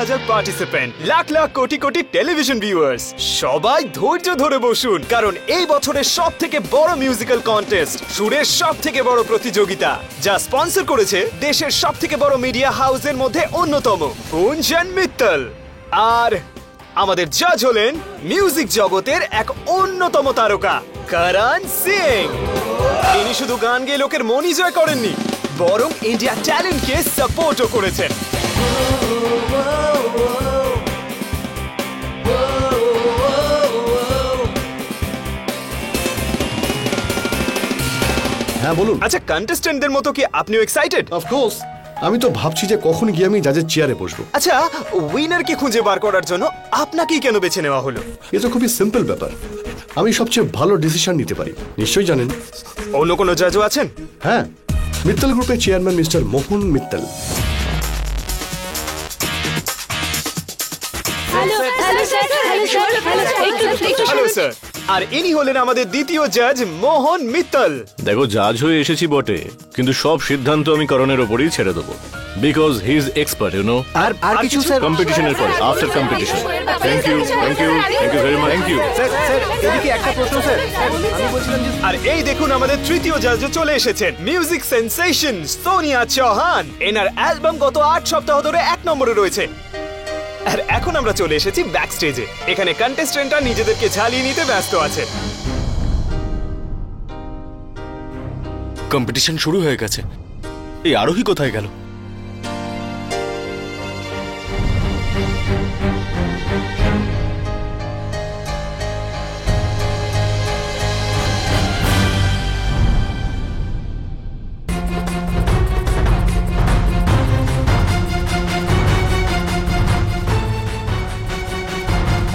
হাজার participant, lakh lakh crore crore television viewers, সবাই ধৈর্য ধরে বসুন, কারণ এই বছরের সব থেকে বড় মিউজিক্যাল কন্টেস্ট, সুরের সব থেকে বড় প্রতিযোগিতা, যা স্পন্সর করেছে দেশের সব থেকে বড় মিডিয়া হাউসের মধ্যে অন্যতম গুঞ্জন মিত্তল। আর আমাদের জাজ হলেন মিউজিক জগতের এক অন্যতম তারকা করণ সিং। তিনি শুধু গান গেয়ে লোকের মনই জয় করেননি, বরং ইন্ডিয়া ট্যালেন্টকে সাপোর্টও করেছেন। হ্যাঁ বলুন। আচ্ছা, কন্টেস্টেন্টদের মতো কি আপনিও এক্সাইটেড? অফকোর্স, আমি তো ভাবছি যে কখন গিয়ে আমি জাজের চেয়ারে বসবো। আচ্ছা, উইনারকে খুঁজে বার করার জন্য আপনাকেই কেন বেছে নেওয়া হলো? এ তো খুবই সিম্পল ব্যাপার, আমি সবচেয়ে ভালো ডিসিশন নিতে পারি, নিশ্চয়ই জানেন। অন্য কোনো জাজও আছেন? হ্যাঁ, মিত্তল গ্রুপের chairman mister Mohan Mittal. Hello sir. আর ইনি হলেন আমাদের দ্বিতীয় জাজ মোহন মিত্তল। দেখো, জাজ হয়ে এসেছি বটে, কিন্তু সব সিদ্ধান্ত আমি করণের ওপরই ছেড়ে দেবো, because he is expert, you know. আর কিছু স্যার? কম্পিটিশনের পরে, after competition. Thank you, thank you, thank you very much. Thank you sir. এদিকে একটা প্রশ্ন স্যার, আমি বলছিলাম যে, আর এই দেখুন আমাদের তৃতীয় জাজও চলে এসেছেন, মিউজিক সেন্সেশন সোনিয়া চৌহান। এনার অ্যালবাম গত 8 সপ্তাহ ধরে 1 নম্বরে রয়েছে। আর এখন আমরা চলে এসেছি ব্যাক স্টেজে, এখানে কন্টেস্টেন্টরা নিজেদেরকে ঝালিয়ে নিতে ব্যস্ত আছে। কম্পিটিশন শুরু হয়ে গেছে, এই আরোহী কোথায় গেল?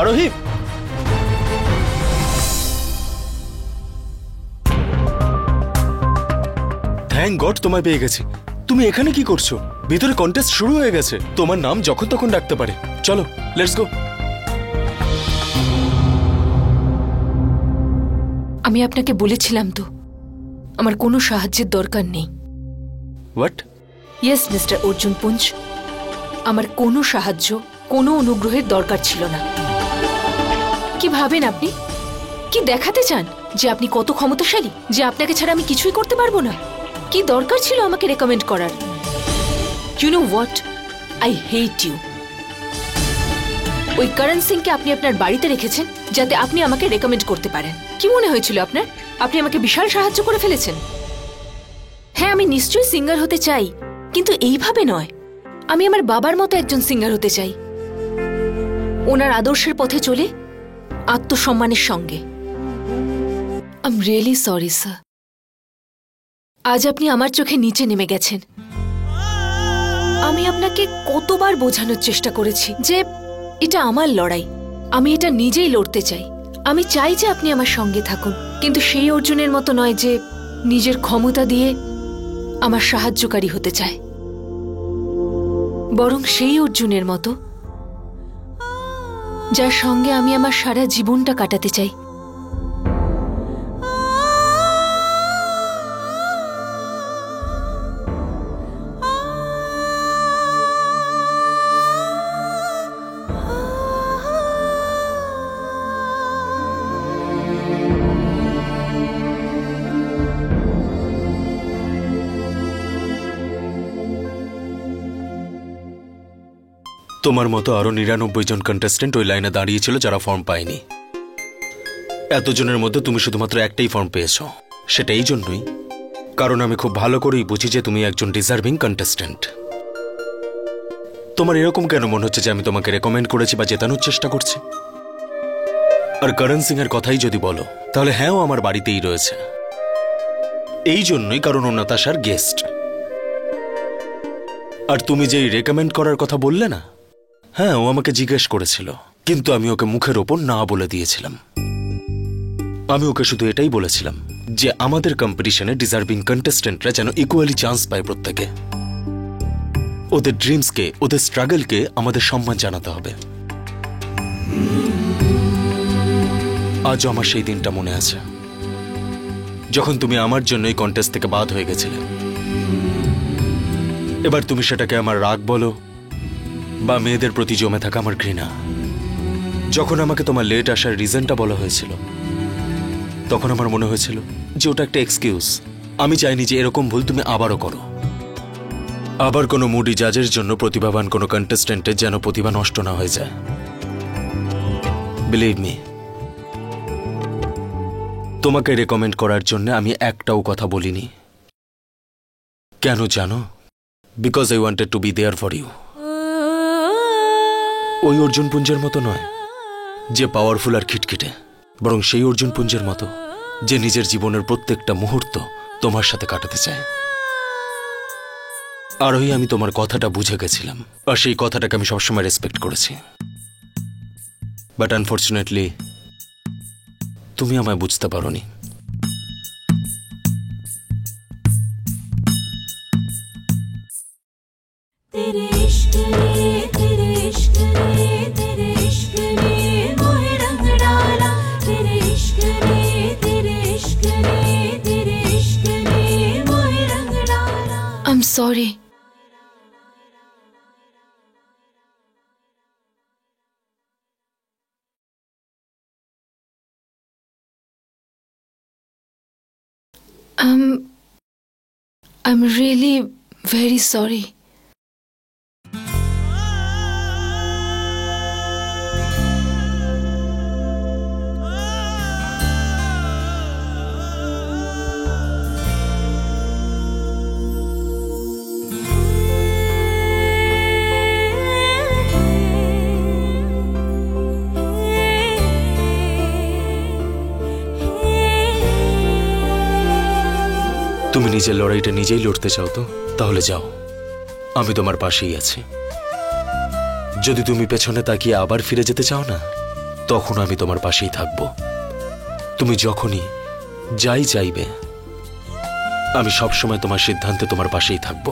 আরোহী, থ্যাংক গড তোমায় পেয়ে গেছি। তুমি এখানে কি করছো? ভিতরে কন্টেস্ট শুরু হয়ে গেছে, তোমার নাম যখন তখন ডাকতে পারে। চলো, লেটস গো। আমি আপনাকে বলেছিলাম তো, আমার কোনো সাহায্যের দরকার নেই। হোয়াট? ইয়েস মিস্টার অর্জুন পুঞ্জ, আমার কোনো সাহায্য, কোনো অনুগ্রহের দরকার ছিল না। কি ভাবেন আপনি? কি দেখাতে চান যে আপনি কত ক্ষমতাশালী, যে আপনাকে ছাড়া আমি কিছুই করতে পারবো না? কি দরকার ছিল আমাকে রেকমেন্ড করার? You know what, I hate you. ওই করণ সিংকে আপনি আপনার বাড়িতে রেখেছেন যাতে আপনি আমাকে রেকমেন্ড করতে পারেন। কি মনে হয়েছিল আপনার? আপনি আমাকে বিশাল সাহায্য করে ফেলেছেন। হ্যাঁ, আমি নিশ্চয়ই সিঙ্গার হতে চাই, কিন্তু এইভাবে নয়। আমি আমার বাবার মতো একজন সিঙ্গার হতে চাই, ওনার আদর্শের পথে চলে আত্মসম্মানের সঙ্গে। I am really sorry sir. আজ আপনি আমার চোখে নিচে নেমে গেছেন। আমি আপনাকে কতবার বোঝানোর চেষ্টা করেছি যে এটা আমার লড়াই, আমি এটা নিজেই লড়তে চাই। আমি চাই যে আপনি আমার সঙ্গে থাকুন, কিন্তু সেই অর্জুনের মতো নয় যে নিজের ক্ষমতা দিয়ে আমার সাহায্যকারী হতে চায়, বরং সেই অর্জুনের মতো যার সঙ্গে আমি আমার সারা জীবনটা কাটাতে চাই। তোমার মতো আরো 99 জন কন্টেস্টেন্ট ওই লাইনে দাঁড়িয়েছিল যারা ফর্ম পায়নি। এতজনের মধ্যে তুমি শুধুমাত্র একটাই ফর্ম পেয়েছো। সেটা এই জন্যই কারণ আমি খুব ভালো করেই বুঝি যে তুমি একজন ডিজার্ভিং কন্টেস্টেন্ট। তোমার এরকম কেন মনে হচ্ছে যে আমি তোমাকে রেকমেন্ড করেছি বা জেতানোর চেষ্টা করছি? আর করণ সিং এর কথাই যদি বলো, তাহলে হ্যাঁ, ও আমার বাড়িতেই রয়েছে। এই জন্যই কারণ ও নাতাশার গেস্ট। আর তুমি যে রেকমেন্ড করার কথা বললে না, হ্যাঁ, ও আমাকে জিজ্ঞেস করেছিল, কিন্তু আমি ওকে মুখের ওপর না বলে দিয়েছিলাম। আমি ওকে শুধু এটাই বলেছিলাম যে আমাদের কম্পিটিশনে ডিজার্ভিং কন্টেস্টেন্টরা যেন ইকুয়ালি চান্স পায় প্রত্যেকে। ওদের ড্রিমসকে, ওদের স্ট্রাগলকে আমাদের সম্মান জানাতে হবে। আজও আমার সেই দিনটা মনে আছে, যখন তুমি আমার জন্য এই কন্টেস্ট থেকে বাদ হয়ে গেছিলে। এবার তুমি সেটাকে আমার রাগ বলো বা মেয়েদের প্রতি জমে থাকা আমার ঘৃণা। যখন আমাকে তোমার লেট আসার রিজনটা বলা হয়েছিল, তখন আমার মনে হয়েছিল যে ওটা একটা এক্সকিউজ। আমি চাইনি যে এরকম ভুল তুমি আবারও করো। আবার কোনো মুডি জাজের জন্য প্রতিভাবান কোনো কন্টেস্টেন্টের যেন প্রতিভা নষ্ট না হয়ে যায়। বিলিভ মি, তোমাকে রেকমেন্ড করার জন্য আমি একটাও কথা বলিনি। কেন জানো? Because I wanted to be there for you. ওই অর্জুন পুঞ্জের মতো নয় যে পাওয়ারফুল আর খিটখিটে, বরং সেই অর্জুন পুঞ্জের মতো যে নিজের জীবনের প্রত্যেকটা মুহূর্ত তোমার সাথে কাটাতে চায়। আর ওই আমি তোমার কথাটা বুঝে গেছিলাম, আর সেই কথাটাকে আমি সবসময় রেসপেক্ট করেছি। বাট আনফর্চুনেটলি তুমি আমায় বুঝতে পারোনি। I'm sorry. I'm really very sorry. তুমি নিজের লড়াইটা নিজেই লড়তে চাও তো তাহলে যাও, আমি তোমার পাশেই আছি। যদি তুমি পেছনে তাকিয়ে আবার ফিরে যেতে চাও না, তখন আমি তোমার পাশেই থাকব। তুমি যখনই যাই চাইবে, আমি সবসময় তোমার সিদ্ধান্তে তোমার পাশেই থাকব।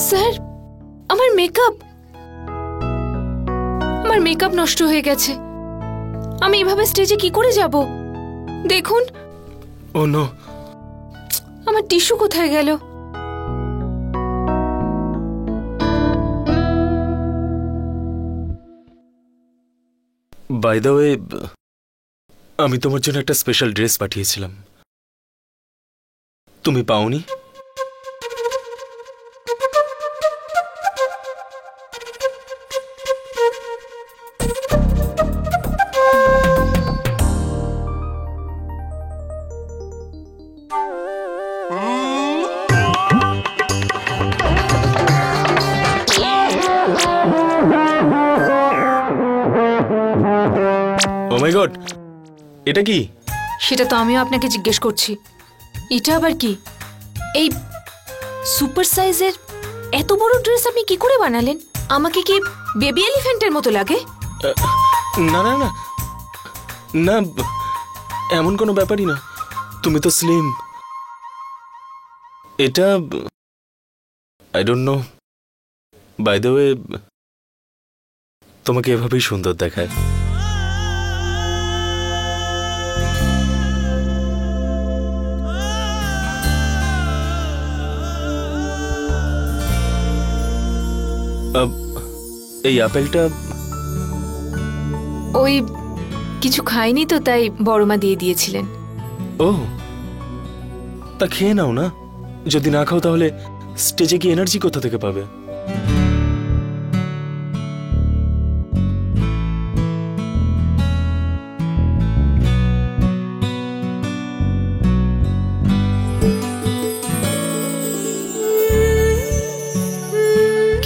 স্যার, আমার মেকআপ নষ্ট হয়ে গেছে। আমি এভাবে স্টেজে কি করে যাব? দেখুন। ও নো, আমার টিস্যু কোথায় গেল? বাই দ্য ওয়ে, আমি তোমার জন্য একটা স্পেশাল ড্রেস পাঠিয়েছিলাম, তুমি পাওনি? ও মাই গড, এটা কি? সেটা তো আমিও আপনাকে জিজ্ঞেস করছি। এটা আবার কি? এই সুপার সাইজের এত বড় ড্রেস আপনি কি করে বানালেন? আমাকে কি বেবি এলিফ্যান্টের মতো লাগে? না না না না, এমন কোনো ব্যাপারই না, তুমি তো স্লিম। এটা I don't know, by the way তোমাকে এভাবেই সুন্দর দেখায়। এই আপেলটা ওই কিছু খাইনি তো, তাই বড়মা দিয়ে দিয়েছিলেন। ও, তা খেয়ে নাও না। যদি না খাও তাহলে স্টেজে কি এনার্জি কোথা থেকে পাবে?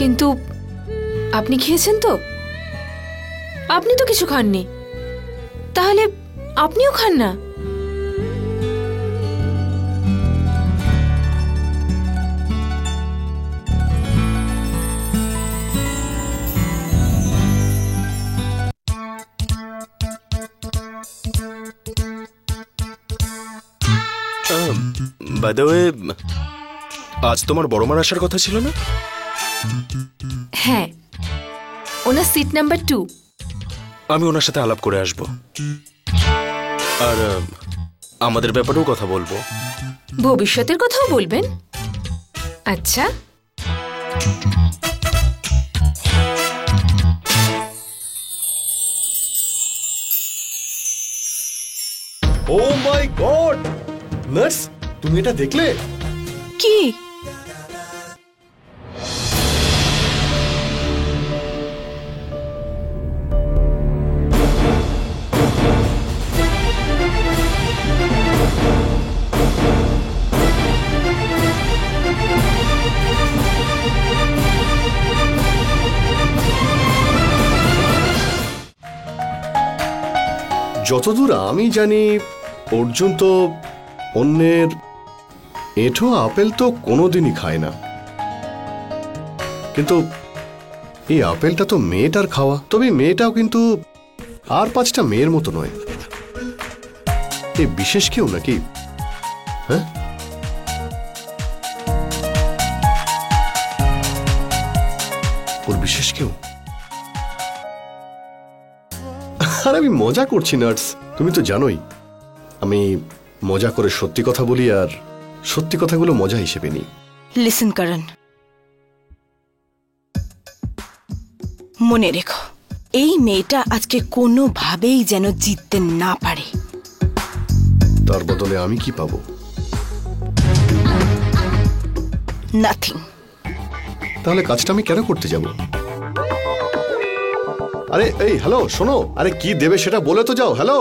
কিন্তু আপনি খেয়েছেন তো? আপনি তো কিছু খাননি, তাহলে আপনিও খান না। বাই দ্য ওয়ে, আজ তোমার বড় মার আসার কথা ছিল না? হ্যাঁ, ওনার সিট নাম্বার 2। আমি ওনার সাথে আলাপ করে আসব, আর আমাদের ব্যাপারেও কথা বলবো। ভবিষ্যতের কথাও বলবেন? আচ্ছা, ও মাই গড, নার্স তুমি এটা দেখলে? কি? যতদূর আমি জানি অর্জুন তো অন্যের এঁঠো আপেল তো কোনোদিনই খায় না, কিন্তু এই আপেলটা তো মেয়েটার খাওয়া। তবে মেয়েটাও কিন্তু আর 5টা মেয়ের মতো নয়। এ বিশেষ কেউ নাকি? হ্যাঁ, ওর বিশেষ কেউ? আর আমি মজা করছি নার্স, তুমি তো জানোই আমি মজা করে সত্যি কথা বলি, আর সত্যি কথাগুলো মজা হিসেবে নিই। লিসেন করণ, মনে রেখো এই মেয়েটা আজকে কোনোভাবেই যেন জিততে না পারে। তার বদলে আমি কি পাবো? নাথিং। তাহলে কাজটা আমি কেন করতে যাব? আরে এই হ্যালো, শোনো, আরে কি দেবে সেটা বলে তো যাও। হ্যালো,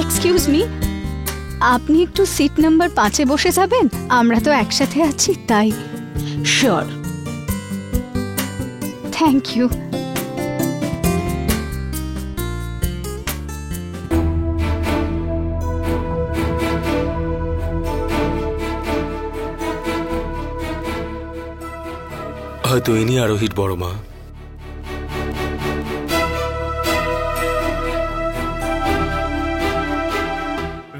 এক্সকিউজ মি, আপনি একটু সিট নাম্বার 5-এ বসে যাবেন? আমরা তো একসাথে আছি তাই। শিওর। Thank you. হয়তো ইনি আরোহীর বড় মা।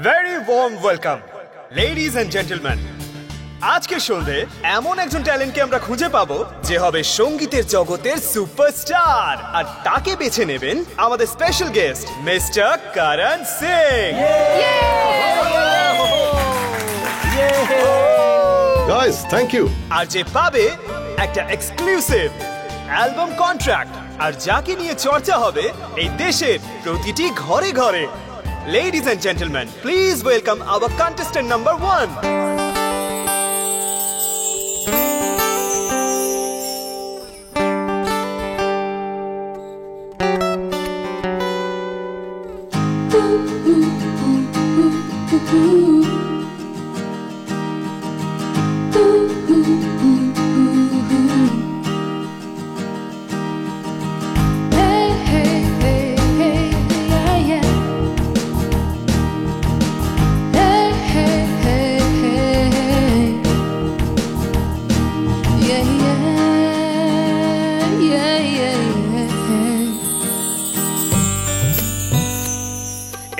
Very warm welcome ladies and gentleman. আজকের সন্ধ্যে এমন একজন ট্যালেন্টকে আমরা খুঁজে পাবো যে হবে সঙ্গীতের জগতের সুপারস্টার, আর তাকে বেছে নেবেন আমাদের special guest mister Karan Singh. Guys thank you. আর যে পাবে একটা এক্সক্লুসিভ অ্যালবাম কন্ট্রাক্ট, আর যাকে নিয়ে চর্চা হবে এই দেশের প্রতিটি ঘরে ঘরে। Ladies and gentlemen, please welcome our contestant number 1.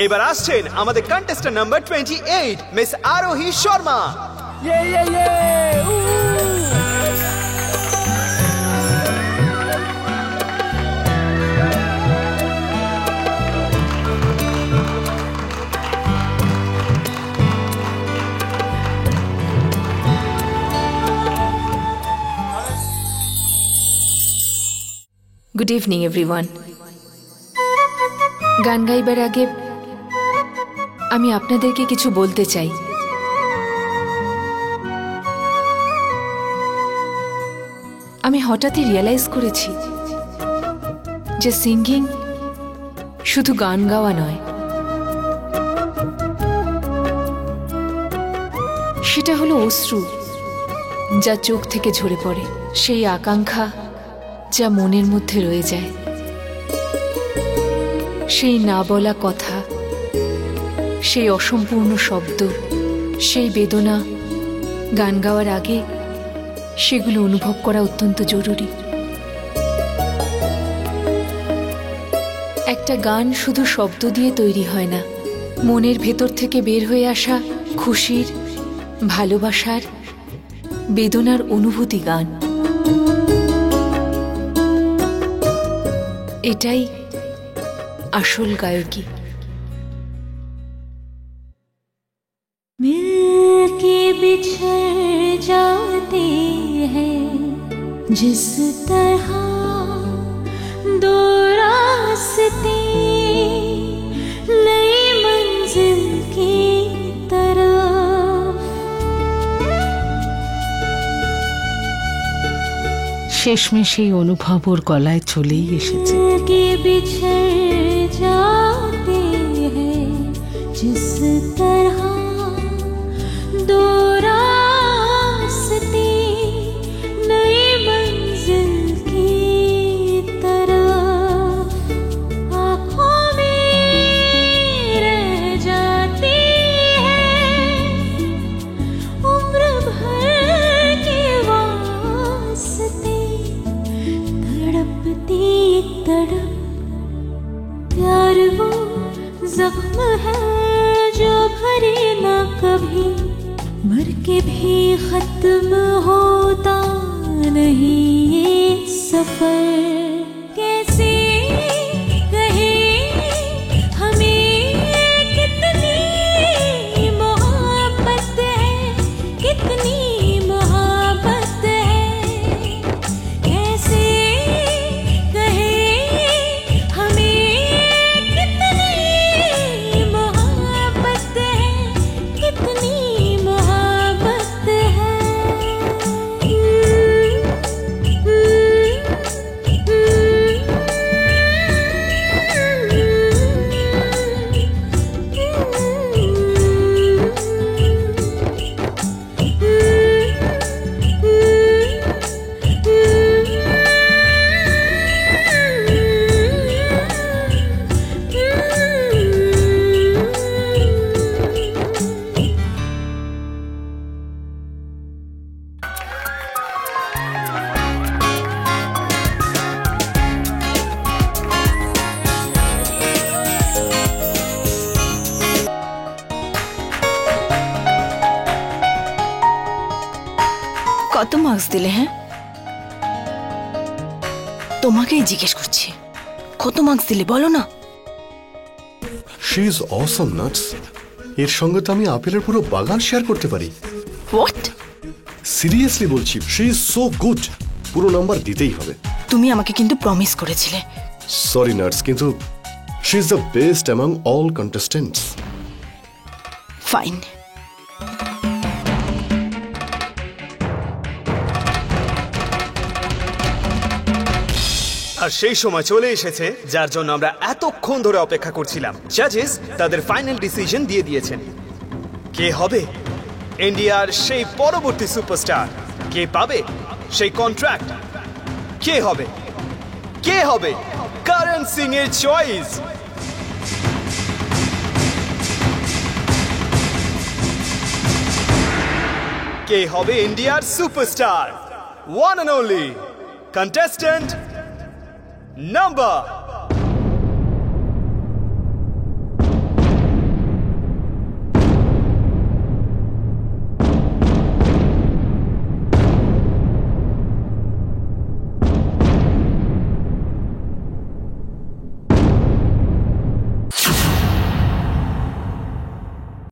এবার আসছেন আমাদের কন্টেস্টেন্ট নাম্বার 28 মিস আরোহী শর্মা। Good evening everyone. গান গাইবার আগে আমি আপনাদেরকে কিছু বলতে চাই। আমি হঠাৎই রিয়েলাইজ করেছি যে সিঙ্গিং শুধু গান গাওয়া নয়, সেটা হলো অশ্রু যা চোখ থেকে ঝরে পড়ে, সেই আকাঙ্ক্ষা যা মনের মধ্যে রয়ে যায়, সেই না বলা কথা, সেই অসম্পূর্ণ শব্দ, সেই বেদনা। গান গাওয়ার আগে সেগুলো অনুভব করা অত্যন্ত জরুরি। একটা গান শুধু শব্দ দিয়ে তৈরি হয় না, মনের ভেতর থেকে বের হয়ে আসা খুশির, ভালোবাসার, বেদনার অনুভূতি গান। এটাই আসল গায়কী। मिलके बिछड़ जाते हैं जिस तरह दो रास्ते नई मंजिल की तरफ। শেষমেশ সেই অনুভব ওর গলায় চলেই এসেছে। मिलके बिछड़ जाते हैं जिस तरह दो रास्ते नई मंजिल की तरफ। आँखों में रह जाती है उम्र भर के वास्ते, तड़पती तड़प। प्यार वो जख्म है जो भरे ना कभी, मर के भी खत्म होता नहीं ये सफर। कैसे कहे हमें कितनी मोहब्बत है, कितनी मोहब्बत है। कैसे कहे हमें कितनी मोहब्बत है, कितनी কত মার্কস দিলে? হ্যাঁ, তোমাকেই জিজ্ঞেস করছি, কত মার্কস দিলে বলো না। She is Assam nuts. এর সঙ্গে তো আমি আপেলের পুরো বাগান শেয়ার করতে পারি। হোয়াট? সিরিয়াসলি বলছি, শি ইজ সো গুড। পুরো নাম্বার দিতেই হবে। তুমি আমাকে কিন্তু প্রমিস করেছিলে। সরি নাটস, কিন্তু she is the best among all contestants. Fine. আর সেই সময় চলে এসেছে যার জন্য আমরা এতক্ষণ ধরে অপেক্ষা করছিলাম। জাজেস তাদের ফাইনাল ডিসিশন দিয়ে দিয়েছেন। কে হবে ইন্ডিয়ার সেই পরবর্তী সুপারস্টার? কে পাবে সেই কন্ট্রাক্ট? কে হবে করণ সিং এর চয়েস? কে হবে ইন্ডিয়ার superstar? One and only contestant number